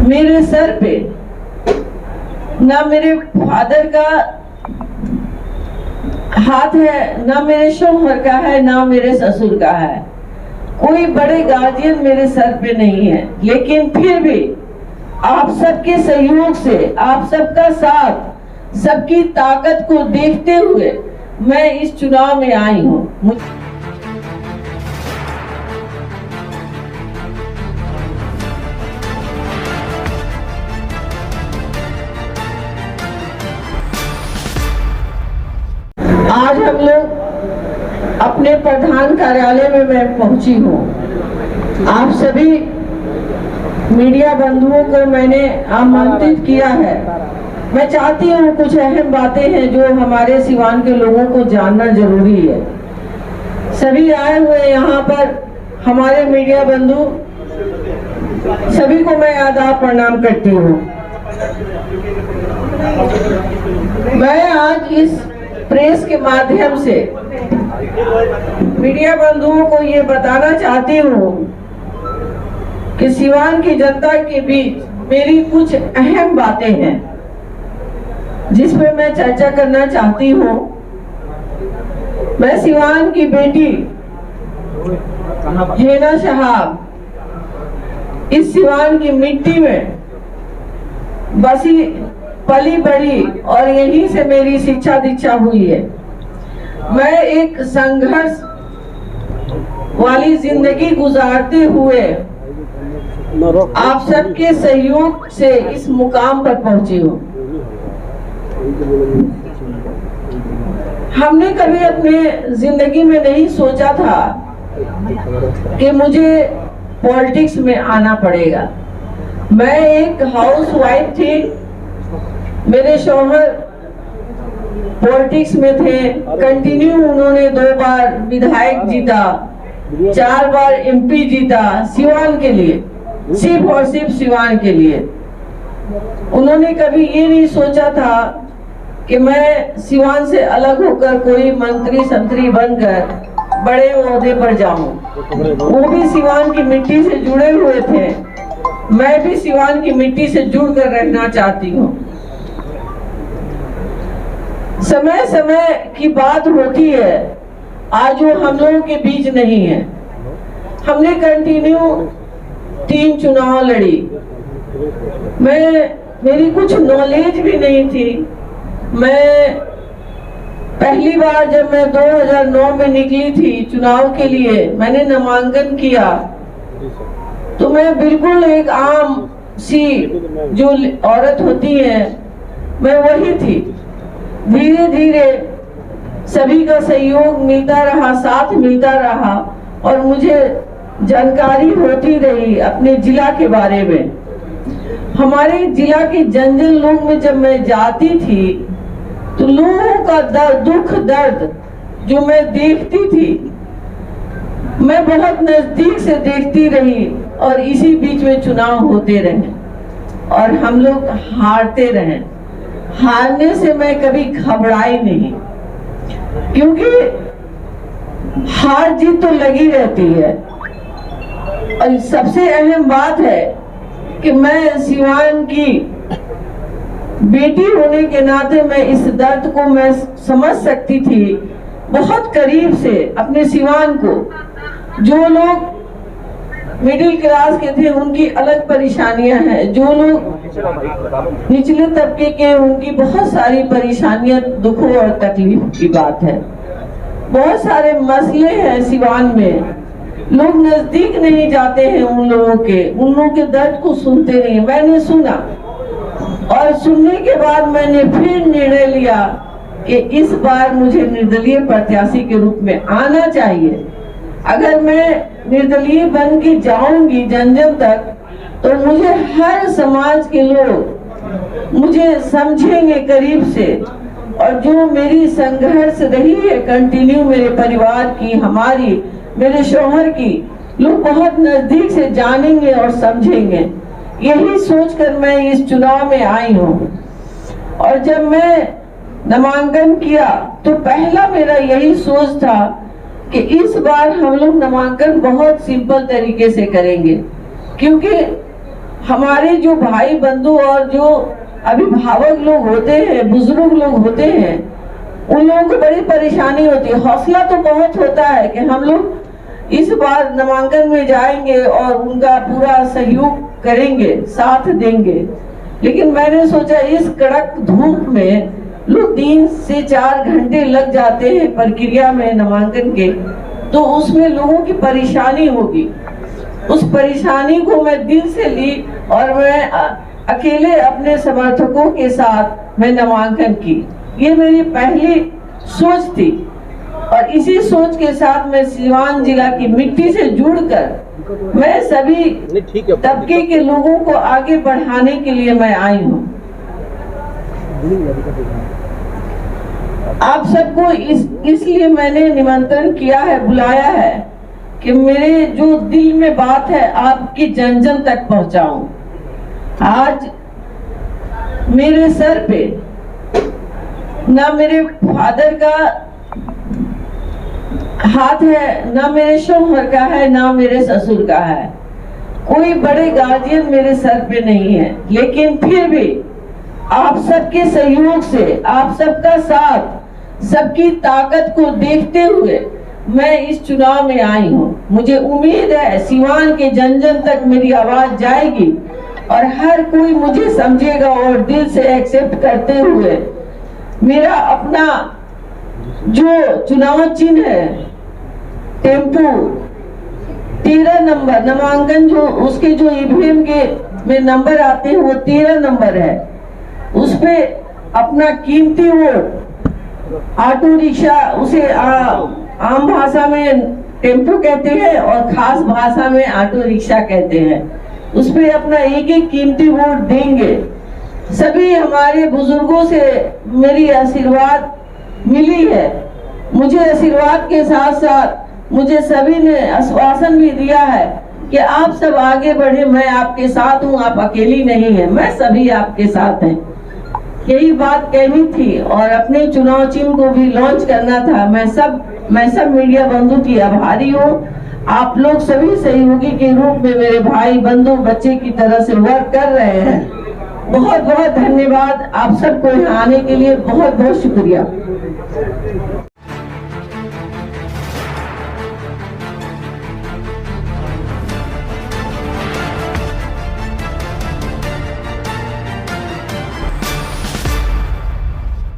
मेरे सर पे ना मेरे फादर का हाथ है, ना मेरे शौहर का है, ना मेरे ससुर का है। कोई बड़े गार्जियन मेरे सर पे नहीं है, लेकिन फिर भी आप सबके सहयोग से, आप सबका साथ, सबकी ताकत को देखते हुए मैं इस चुनाव में आई हूँ। आज हम लोग अपने प्रधान कार्यालय में मैं पहुंची हूँ। आप सभी मीडिया बंधुओं को मैंने आमंत्रित किया है। मैं चाहती हूँ कुछ अहम बातें हैं जो हमारे सिवान के लोगों को जानना जरूरी है। सभी आए हुए यहाँ पर हमारे मीडिया बंधु, सभी को मैं आदाब प्रणाम करती हूँ। मैं आज इस प्रेस के माध्यम से मीडिया बंधुओं को ये बताना चाहती हूँ कि सिवान की जनता के बीच मेरी कुछ अहम बातें हैं जिस पे मैं चर्चा करना चाहती हूँ। मैं सिवान की बेटी हेना शहाब, इस सिवान की मिट्टी में बसी पली बड़ी और यहीं से मेरी शिक्षा दीक्षा हुई है। मैं एक संघर्ष वाली जिंदगी गुजारते हुए आप सबके सहयोग से इस मुकाम पर पहुंची हूँ। हमने कभी अपने जिंदगी में नहीं सोचा था कि मुझे पॉलिटिक्स में आना पड़ेगा। मैं एक हाउस वाइफ थी, मेरे शौहर पॉलिटिक्स में थे। कंटिन्यू उन्होंने 2 बार विधायक जीता, 4 बार एमपी जीता सिवान के लिए, सिर्फ और सिर्फ सिवान के लिए। उन्होंने कभी ये नहीं सोचा था कि मैं सिवान से अलग होकर कोई मंत्री संतरी बनकर बड़े ओहदे पर जाऊं। वो भी सिवान की मिट्टी से जुड़े हुए थे, मैं भी सिवान की मिट्टी से जुड़कर रहना चाहती हूँ। समय समय की बात होती है, आज वो हम लोगों के बीच नहीं है। हमने कंटिन्यू 3 चुनाव लड़ी। मेरी कुछ नॉलेज भी नहीं थी। मैं पहली बार जब मैं 2009 में निकली थी चुनाव के लिए, मैंने नामांकन किया तो मैं बिल्कुल एक आम सी जो औरत होती है, मैं वही थी। धीरे धीरे सभी का सहयोग मिलता रहा, साथ मिलता रहा और मुझे जानकारी होती रही अपने जिला के बारे में। हमारे जिला के जन जन लोग में जब मैं जाती थी तो लोगों का दुख दर्द जो मैं देखती थी, मैं बहुत नजदीक से देखती रही और इसी बीच में चुनाव होते रहे और हम लोग हारते रहे। हारने से मैं कभी घबराई नहीं, क्योंकि हार जीत तो लगी रहती है। और सबसे अहम बात है कि मैं सिवान की बेटी होने के नाते मैं इस दर्द को मैं समझ सकती थी बहुत करीब से। अपने सिवान को जो लोग मिडिल क्लास के थे उनकी अलग परेशानियां हैं, जो लोग निचले तबके के उनकी बहुत सारी परेशानियां, दुखों और तकलीफ की बात है। बहुत सारे मसले हैं सिवान में, लोग नजदीक नहीं जाते हैं उन लोगों के दर्द को सुनते नहीं। मैंने सुना और सुनने के बाद मैंने फिर निर्णय लिया कि इस बार मुझे निर्दलीय प्रत्याशी के रूप में आना चाहिए। अगर मैं निर्दलीय बन के जाऊंगी जन जन तक तो मुझे हर समाज के लोग मुझे समझेंगे करीब से, और जो मेरी संघर्ष रही है कंटिन्यू मेरे परिवार की, हमारी, मेरे शौहर की, लोग बहुत नजदीक से जानेंगे और समझेंगे। यही सोचकर मैं इस चुनाव में आई हूँ। और जब मैं नामांकन किया तो पहला मेरा यही सोच था कि इस बार हम लोग नामांकन बहुत सिंपल तरीके से करेंगे, क्योंकि हमारे जो भाई बंधु और जो अभिभावक लोग होते हैं, बुजुर्ग लोग होते हैं, उन लोगों को बड़ी परेशानी होती है। हौसला तो बहुत होता है कि हम लोग इस बार नामांकन में जाएंगे और उनका पूरा सहयोग करेंगे, साथ देंगे। लेकिन मैंने सोचा इस कड़क धूप में लोग 3 से 4 घंटे लग जाते हैं प्रक्रिया में नामांकन के, तो उसमें लोगों की परेशानी होगी। उस परेशानी को मैं दिल से ली और मैं अकेले अपने समर्थकों के साथ मैं नामांकन की। ये मेरी पहली सोच थी और इसी सोच के साथ मैं सीवान जिला की मिट्टी से जुड़कर मैं सभी तबके के लोगों को आगे बढ़ाने के लिए मैं आई हूँ। आप सबको इसलिए मैंने निमंत्रण किया है, बुलाया है कि मेरे जो दिल में बात है आपकी जन जन तक पहुंचाऊं। आज मेरे सर पे ना मेरे फादर का हाथ है, ना मेरे शौहर का है, ना मेरे ससुर का है। कोई बड़े गार्जियन मेरे सर पे नहीं है, लेकिन फिर भी आप सबके सहयोग से, आप सबका साथ, सबकी ताकत को देखते हुए मैं इस चुनाव में आई हूँ। मुझे उम्मीद है सीवान के जन जन तक मेरी आवाज जाएगी और हर कोई मुझे समझेगा और दिल से एक्सेप्ट करते हुए मेरा अपना जो चुनाव चिन्ह है टेम्पू 13 नंबर नामांकन, जो उसके जो ईवीएम के में नंबर आते हैं वो 13 नंबर है। उस पे अपना कीमती वोट, ऑटो रिक्शा, उसे आम भाषा में टेम्पो कहते हैं और खास भाषा में ऑटो रिक्शा कहते हैं, उस पे अपना एक एक कीमती वोट देंगे। सभी हमारे बुजुर्गों से मेरी आशीर्वाद मिली है। मुझे आशीर्वाद के साथ साथ मुझे सभी ने आश्वासन भी दिया है कि आप सब आगे बढ़े, मैं आपके साथ हूँ, आप अकेली नहीं है, मैं सभी आपके साथ हैं। यही बात कहनी थी और अपने चुनाव चिन्ह को भी लॉन्च करना था। मैं सब मीडिया बंधु की आभारी हूँ। आप लोग सभी सहयोगी के रूप में मेरे भाई बंधु बच्चे की तरह से वर्क कर रहे हैं। बहुत बहुत धन्यवाद आप सबको यहाँ आने के लिए, बहुत बहुत शुक्रिया।